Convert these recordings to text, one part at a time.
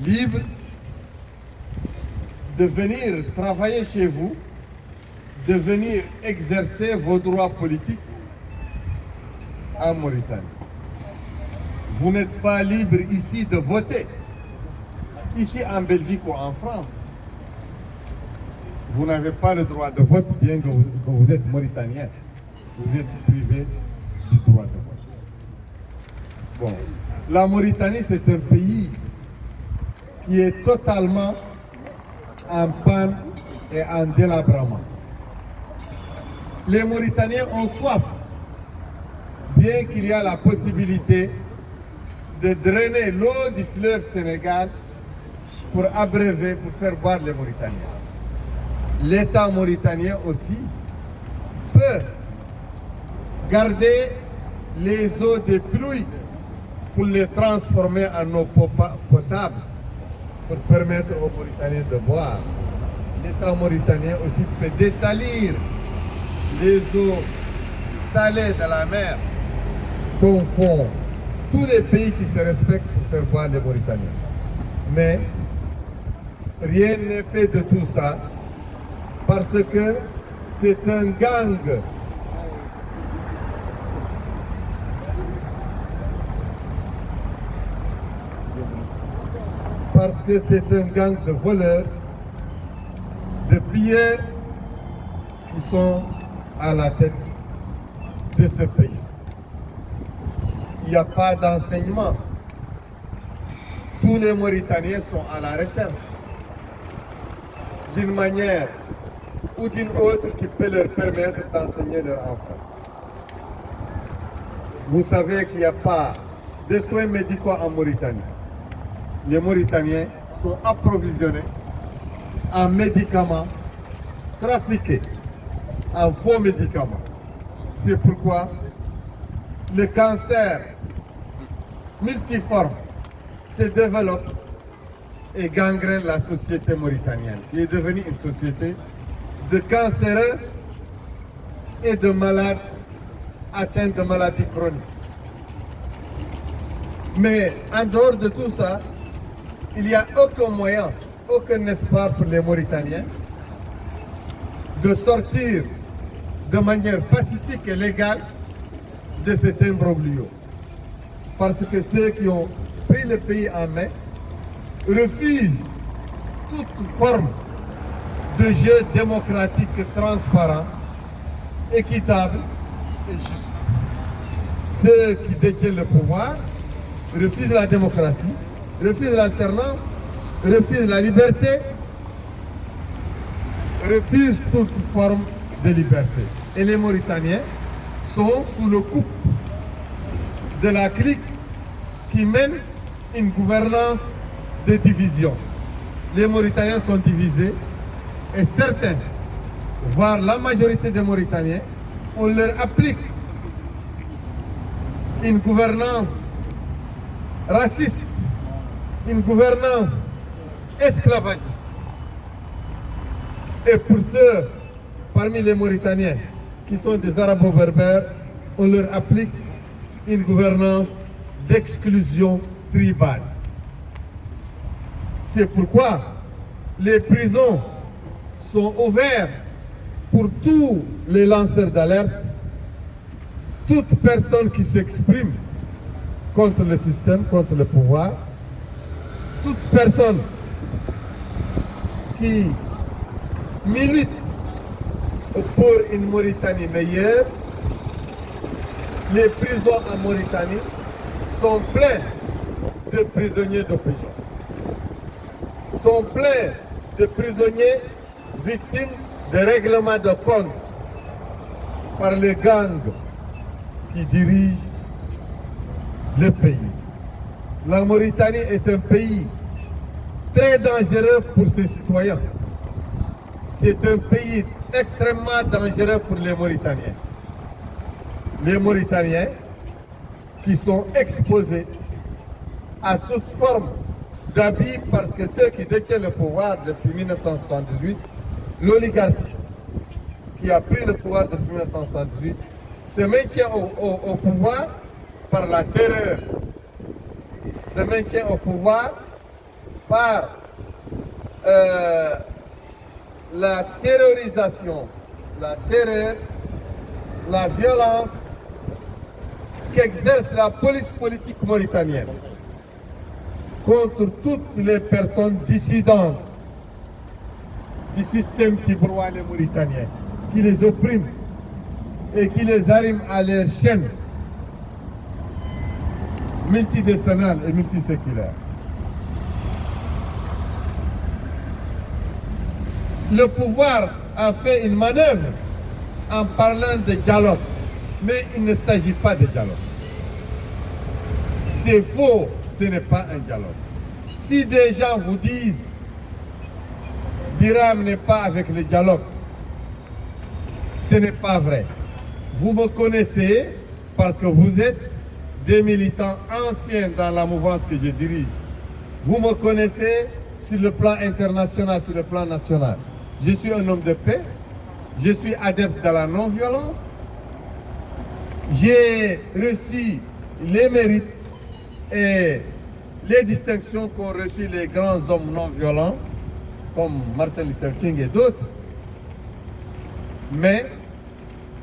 libre de venir travailler chez vous, de venir exercer vos droits politiques en Mauritanie. Vous n'êtes pas libre ici de voter. Ici en Belgique ou en France, vous n'avez pas le droit de vote bien que vous êtes mauritanien. Vous êtes privé du droit de vote. Bon, la Mauritanie, c'est un pays qui est totalement en panne et en délabrement. Les Mauritaniens ont soif, bien qu'il y a la possibilité de drainer l'eau du fleuve Sénégal pour abreuver, pour faire boire les Mauritaniens. L'État mauritanien aussi peut garder les eaux des pluies pour les transformer en eau potable pour permettre aux Mauritaniens de boire. L'État mauritanien aussi peut dessalir les eaux salées de la mer comme font tous les pays qui se respectent pour faire boire les Mauritaniens. Mais rien n'est fait de tout ça parce que c'est un gang de voleurs, de pilleurs qui sont à la tête de ce pays. Il n'y a pas d'enseignement. Tous les Mauritaniens sont à la recherche d'une manière ou d'une autre qui peut leur permettre d'enseigner leurs enfants. Vous savez qu'il n'y a pas de soins médicaux en Mauritanie. Les Mauritaniens sont approvisionnés en médicaments trafiqués, en faux médicaments. C'est pourquoi le cancer multiforme se développe et gangrène la société mauritanienne, qui est devenue une société de cancéreux et de malades atteints de maladies chroniques. Mais en dehors de tout ça, il n'y a aucun moyen, aucun espoir pour les Mauritaniens de sortir de manière pacifique et légale de cet imbroglio. Parce que ceux qui ont pris le pays en main refusent toute forme de jeu démocratique, transparent, équitable et juste. Ceux qui détiennent le pouvoir refusent la démocratie, refusent l'alternance, refusent la liberté, refusent toute forme de liberté. Et les Mauritaniens sont sous le coup de la clique qui mène une gouvernance de division. Les Mauritaniens sont divisés et certains, voire la majorité des Mauritaniens, on leur applique une gouvernance raciste, une gouvernance esclavagiste. Et pour ceux parmi les Mauritaniens qui sont des Arabo-berbères, on leur applique une gouvernance d'exclusion tribale. C'est pourquoi les prisons sont ouvertes pour tous les lanceurs d'alerte, toute personne qui s'exprime contre le système, contre le pouvoir, toute personne qui milite pour une Mauritanie meilleure. Les prisons en Mauritanie sont pleines de prisonniers d'opinion, sont pleins de prisonniers victimes de règlements de compte par les gangs qui dirigent le pays. La Mauritanie est un pays très dangereux pour ses citoyens. C'est un pays extrêmement dangereux pour les Mauritaniens. Les Mauritaniens qui sont exposés à toute forme d'abus parce que ceux qui détiennent le pouvoir depuis 1978, l'oligarchie qui a pris le pouvoir depuis 1978, se maintient au pouvoir par la terreur, se maintient au pouvoir par la terrorisation, la terreur, la violence qu'exerce la police politique mauritanienne contre toutes les personnes dissidentes du système qui broie les Mauritaniens, qui les opprime et qui les arrime à leur chaîne multidécennale et multiséculaire. Le pouvoir a fait une manœuvre en parlant de dialogue, mais il ne s'agit pas de dialogue. C'est faux, ce n'est pas un dialogue. Si des gens vous disent Biram n'est pas avec le dialogue, ce n'est pas vrai. Vous me connaissez parce que vous êtes des militants anciens dans la mouvance que je dirige. Vous me connaissez sur le plan international, sur le plan national. Je suis un homme de paix, je suis adepte de la non-violence. J'ai reçu les mérites et les distinctions qu'ont reçu les grands hommes non-violents, comme Martin Luther King et d'autres. Mais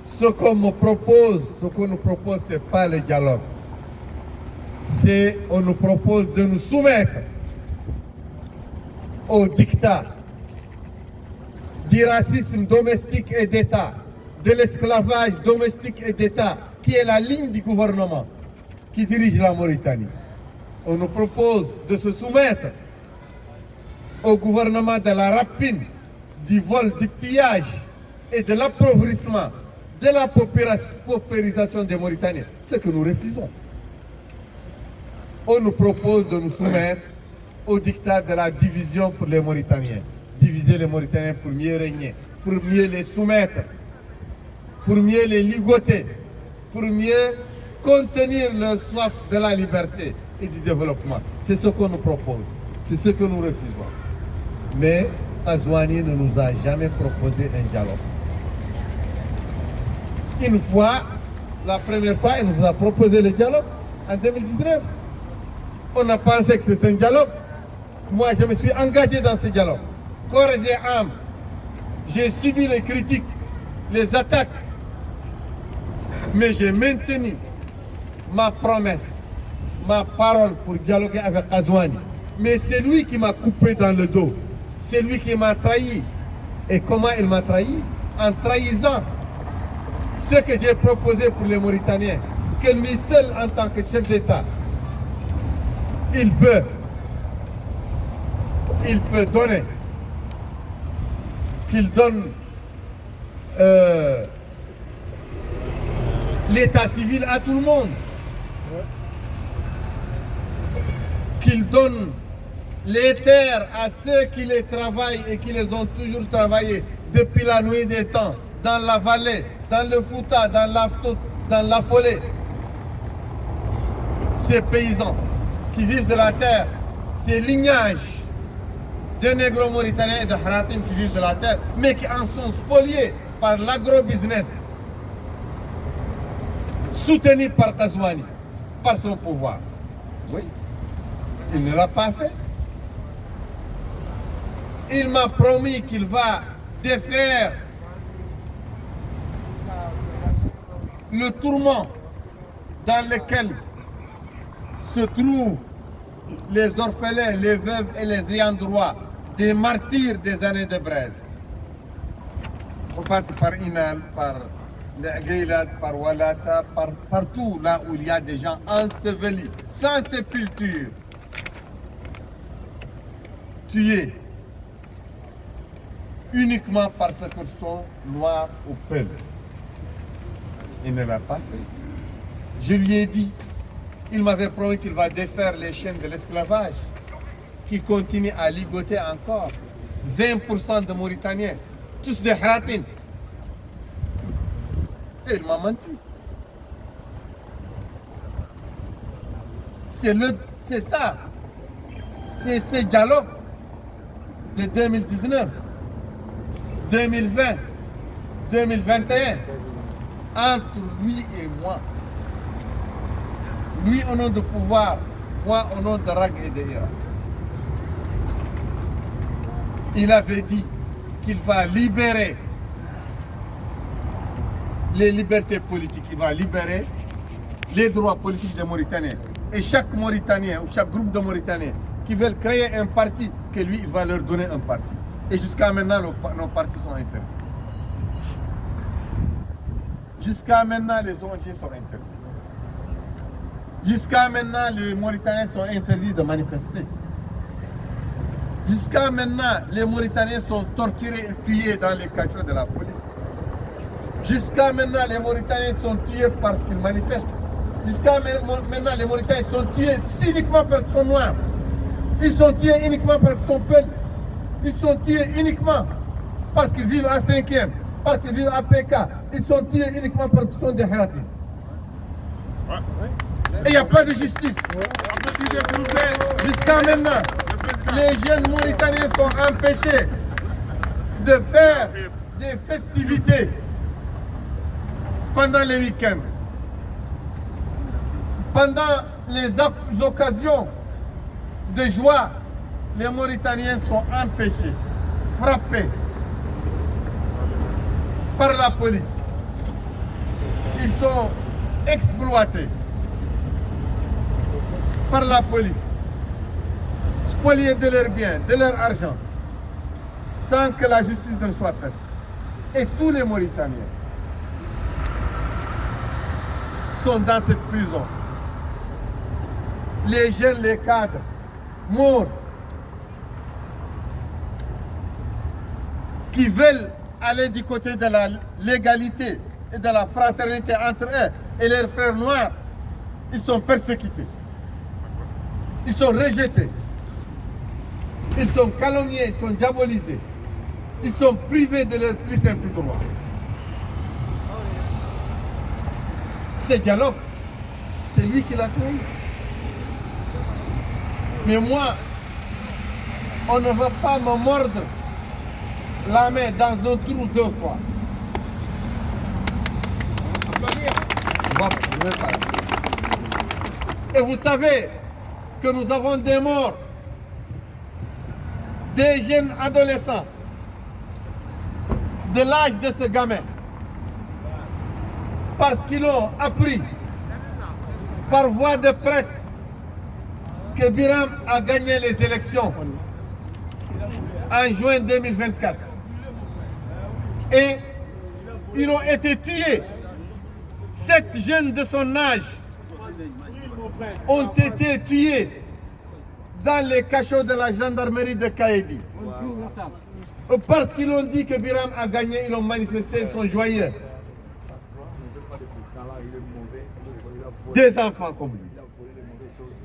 ce qu'on nous propose, ce n'est pas le dialogue. On nous propose de nous soumettre au diktat du racisme domestique et d'État, de l'esclavage domestique et d'État, qui est la ligne du gouvernement qui dirige la Mauritanie. On nous propose de se soumettre au gouvernement de la rapine, du vol, du pillage et de l'appauvrissement, de la paupérisation des Mauritaniens, ce que nous refusons. On nous propose de nous soumettre au diktat de la division pour les Mauritaniens. Diviser les Mauritaniens pour mieux régner, pour mieux les soumettre, pour mieux les ligoter, pour mieux contenir leur soif de la liberté et du développement. C'est ce qu'on nous propose, c'est ce que nous refusons. Mais Azouani ne nous a jamais proposé un dialogue. Une fois, la première fois, il nous a proposé le dialogue en 2019. On a pensé que c'était un dialogue. Moi, je me suis engagé dans ce dialogue. Corps et âme. J'ai subi les critiques, les attaques. Mais j'ai maintenu ma promesse, ma parole pour dialoguer avec Azouani. Mais c'est lui qui m'a coupé dans le dos. C'est lui qui m'a trahi. Et comment il m'a trahi? En trahissant ce que j'ai proposé pour les Mauritaniens, que lui seul en tant que chef d'État, il peut donner, qu'il donne l'état civil à tout le monde, qu'il donne les terres à ceux qui les travaillent et qui les ont toujours travaillées depuis la nuit des temps, dans la vallée, dans le Fouta, dans la Folée. Ces paysans qui vivent de la terre, ces lignages de négro-mauritaniens et de Haratin qui vivent de la terre, mais qui en sont spoliés par l'agro-business, soutenu par Azouani, par son pouvoir. Oui, il ne l'a pas fait. Il m'a promis qu'il va défaire le tourment dans lequel se trouvent les orphelins, les veuves et les ayants droit des martyrs des années de Braise. On passe par Inal, par Aguilad, par Walata, partout là où il y a des gens ensevelis, sans sépulture, tués uniquement parce qu'ils sont noirs ou peuls. Il ne l'a pas fait. Je lui ai dit, il m'avait promis qu'il va défaire les chaînes de l'esclavage qui continuent à ligoter encore 20% de Mauritaniens, tous des Haratines. Et il m'a menti. C'est ça. C'est ce dialogue de 2019, 2020, 2021 entre lui et moi. Lui au nom de pouvoir, moi au nom de Rag et de Ira. il avait dit qu'il va libérer les libertés politiques, il va libérer les droits politiques des Mauritaniens. Et chaque Mauritanien ou chaque groupe de Mauritaniens qui veulent créer un parti, que lui, il va leur donner un parti. Et jusqu'à maintenant, nos partis sont interdits. Jusqu'à maintenant, les ONG sont interdits. Jusqu'à maintenant, les Mauritaniens sont interdits de manifester. Jusqu'à maintenant, les Mauritaniens sont torturés et tués dans les cachots de la police. Jusqu'à maintenant, les Mauritaniens sont tués parce qu'ils manifestent. Jusqu'à maintenant, les Mauritaniens sont tués uniquement parce qu'ils sont noirs. Ils sont tués uniquement parce qu'ils sont peuls. Ils sont tués uniquement parce qu'ils vivent à 5e, parce qu'ils vivent à PK. Ils sont tués uniquement parce qu'ils sont des Harati. Et il n'y a pas de justice. Jusqu'à maintenant, les jeunes Mauritaniens sont empêchés de faire des festivités pendant les week-ends. Pendant les occasions de joie, les Mauritaniens sont empêchés, frappés par la police. Ils sont exploités par la police, spoliés de leurs biens, de leur argent, sans que la justice ne soit faite. Et tous les Mauritaniens sont dans cette prison. Les jeunes, les cadres, morts, qui veulent aller du côté de la légalité et de la fraternité entre eux et leurs frères noirs, ils sont persécutés. Ils sont rejetés. Ils sont calomniés, ils sont diabolisés. Ils sont privés de leurs plus simples droits. Ce dialogue, c'est lui qui l'a trahi. Mais moi, on ne va pas me mordre la main dans un trou 2 fois. Et vous savez que nous avons des morts, des jeunes adolescents, de l'âge de ce gamin, parce qu'ils ont appris par voie de presse que Biram a gagné les élections en juin 2024. Et ils ont été tués. 7 jeunes de son âge ont été tués dans les cachots de la gendarmerie de Kaedi. Parce qu'ils ont dit que Biram a gagné, ils ont manifesté, ils sont joyeux. Des enfants comme lui.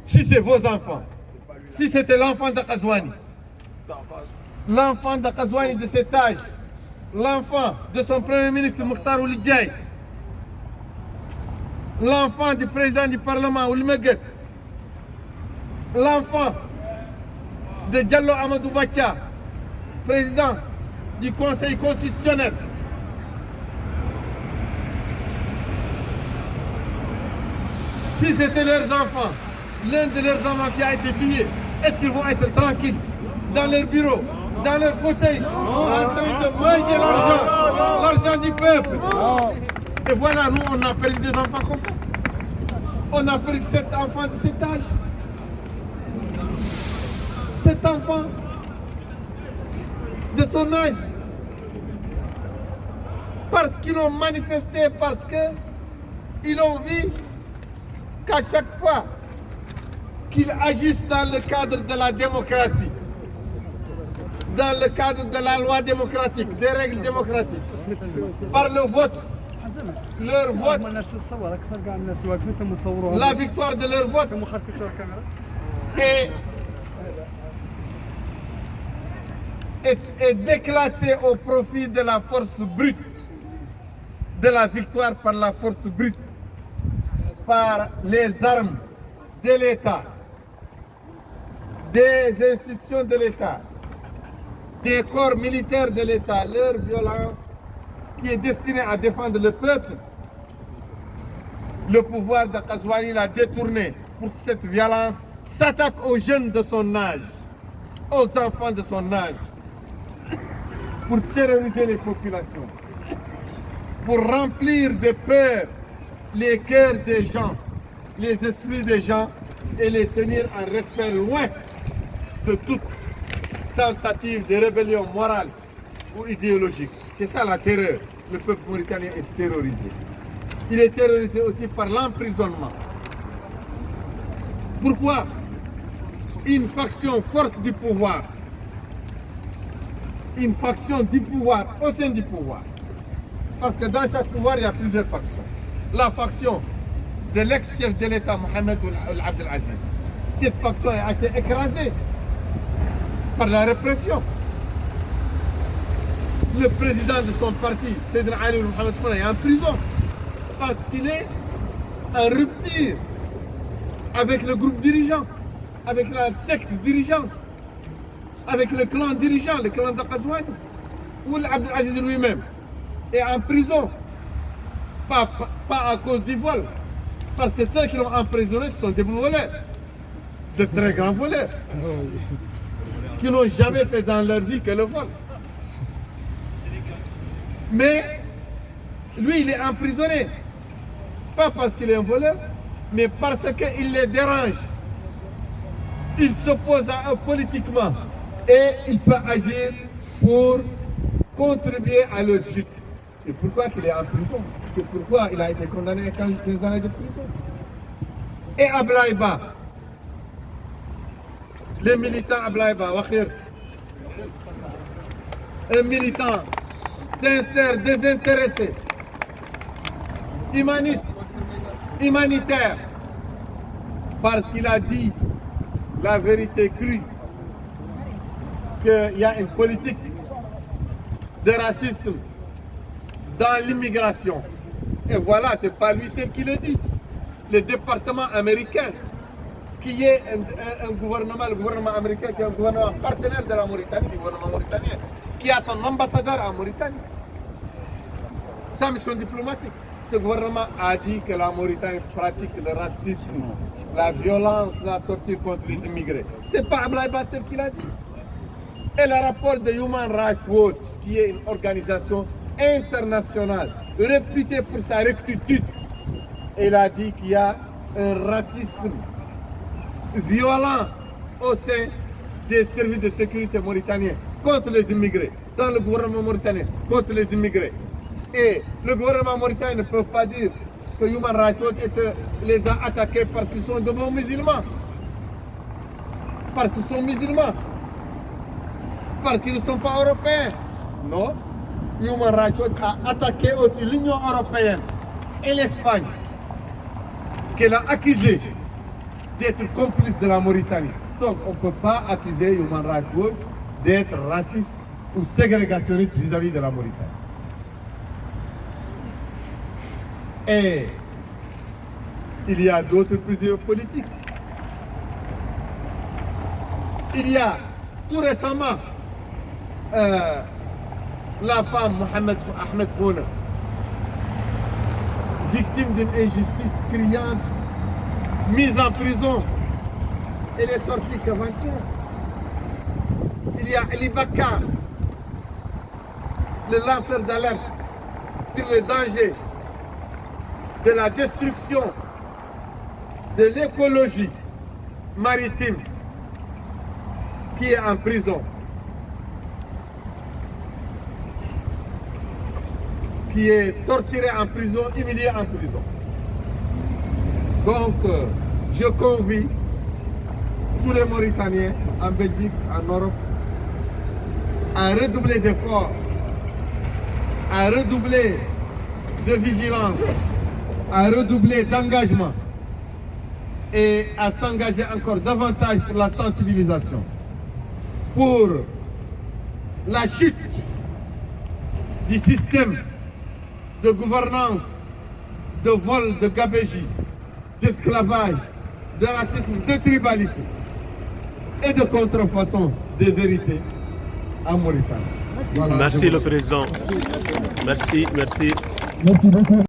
Si c'est vos enfants, si c'était l'enfant de Kazouani, l'enfant de Kazouani de cet âge, l'enfant de son premier ministre Mokhtar Ould Diaye, l'enfant du président du Parlement Ould Meguet, l'enfant de Diallo Amadou Bacha, président du Conseil constitutionnel, si c'était leurs enfants, l'un de leurs enfants qui a été tué, est-ce qu'ils vont être tranquilles dans leur bureau, dans leur fauteuil, en train de manger l'argent du peuple? Et voilà, nous, on a perdu des enfants comme ça. On a perdu 7 enfants de cet âge. 7 enfants de son âge. Parce qu'ils ont manifesté, parce qu'ils ont vu qu'à chaque fois qu'ils agissent dans le cadre de la démocratie, dans le cadre de la loi démocratique, des règles démocratiques, par le vote, leur vote, la victoire de leur vote est déclassée au profit de la force brute, de la victoire par la force brute, par les armes de l'État, des institutions de l'État, des corps militaires de l'État, leur violence qui est destinée à défendre le peuple. Le pouvoir de Kazouani l'a détourné pour cette violence, s'attaque aux jeunes de son âge, aux enfants de son âge. pour terroriser les populations, pour remplir de peur les cœurs des gens, les esprits des gens et les tenir en respect loin de toute tentative de rébellion morale ou idéologique. C'est ça la terreur. Le peuple mauritanien est terrorisé. Il est terrorisé aussi par l'emprisonnement. Pourquoi une faction forte du pouvoir, une faction du pouvoir au sein du pouvoir, parce que dans chaque pouvoir, il y a plusieurs factions. La faction de l'ex-chef de l'État, Mohamed Ould Abdel Aziz, cette faction a été écrasée par la répression. Le président de son parti, Seydina Ali Mohamed Khouna, est en prison parce qu'il est en rupture avec le groupe dirigeant, avec la secte dirigeante, avec le clan dirigeant, le clan d'Aqazouani. Ould Abdel Aziz lui-même est en prison, pas à cause du vol, parce que ceux qui l'ont emprisonné sont des voleurs, de très grands voleurs, qui n'ont jamais fait dans leur vie que le vol. Mais lui, il est emprisonné, pas parce qu'il est un voleur, mais parce qu'il les dérange. Il s'oppose à eux politiquement et il peut agir pour contribuer à leur chute. C'est pourquoi il est en prison. C'est pourquoi il a été condamné à 15 années de prison. Et Ablaïba, les militants Ablaïba, un militant sincère, désintéressé, humaniste, humanitaire, parce qu'il a dit la vérité crue, qu'il y a une politique de racisme dans l'immigration. Et voilà, ce n'est pas lui seul qui le dit. Le département américain, qui est un gouvernement, le gouvernement américain, qui est un gouvernement partenaire de la Mauritanie, du gouvernement mauritanien, qui a son ambassadeur en Mauritanie. Sa mission diplomatique. Ce gouvernement a dit que la Mauritanie pratique le racisme, la violence, la torture contre les immigrés. Ce n'est pas Ablaïba seul qui l'a dit. Et le rapport de Human Rights Watch, qui est une organisation internationale réputée pour sa rectitude, il a dit qu'il y a un racisme violent au sein des services de sécurité mauritaniens contre les immigrés, dans le gouvernement mauritanien contre les immigrés. Et le gouvernement mauritanien ne peut pas dire que Human Rights Watch les a attaqués parce qu'ils sont de bons musulmans. Parce qu'ils sont musulmans. Parce qu'ils ne sont pas européens. Non. Human Rights Watch a attaqué aussi l'Union européenne et l'Espagne, qu'elle a accusé d'être complice de la Mauritanie. Donc on ne peut pas accuser Human Rights Watch d'être raciste ou ségrégationniste vis-à-vis de la Mauritanie. Et il y a d'autres prisonniers politiques. Il y a tout récemment la femme Ahmed Khouna, victime d'une injustice criante, mise en prison. Elle est sortie qu'avant-hier. Il y a Ali Bakar, le lanceur d'alerte sur le danger de la destruction de l'écologie maritime, qui est en prison, qui est torturé en prison, humilié en prison. Donc, je convie tous les Mauritaniens en Belgique, en Europe, à redoubler d'efforts, à redoubler de vigilance, à redoubler d'engagement et à s'engager encore davantage pour la sensibilisation, pour la chute du système de gouvernance, de vol, de gabegie, d'esclavage, de racisme, de tribalisme et de contrefaçon des vérités en Mauritanie. Voilà. Merci le Président. Merci. Merci beaucoup.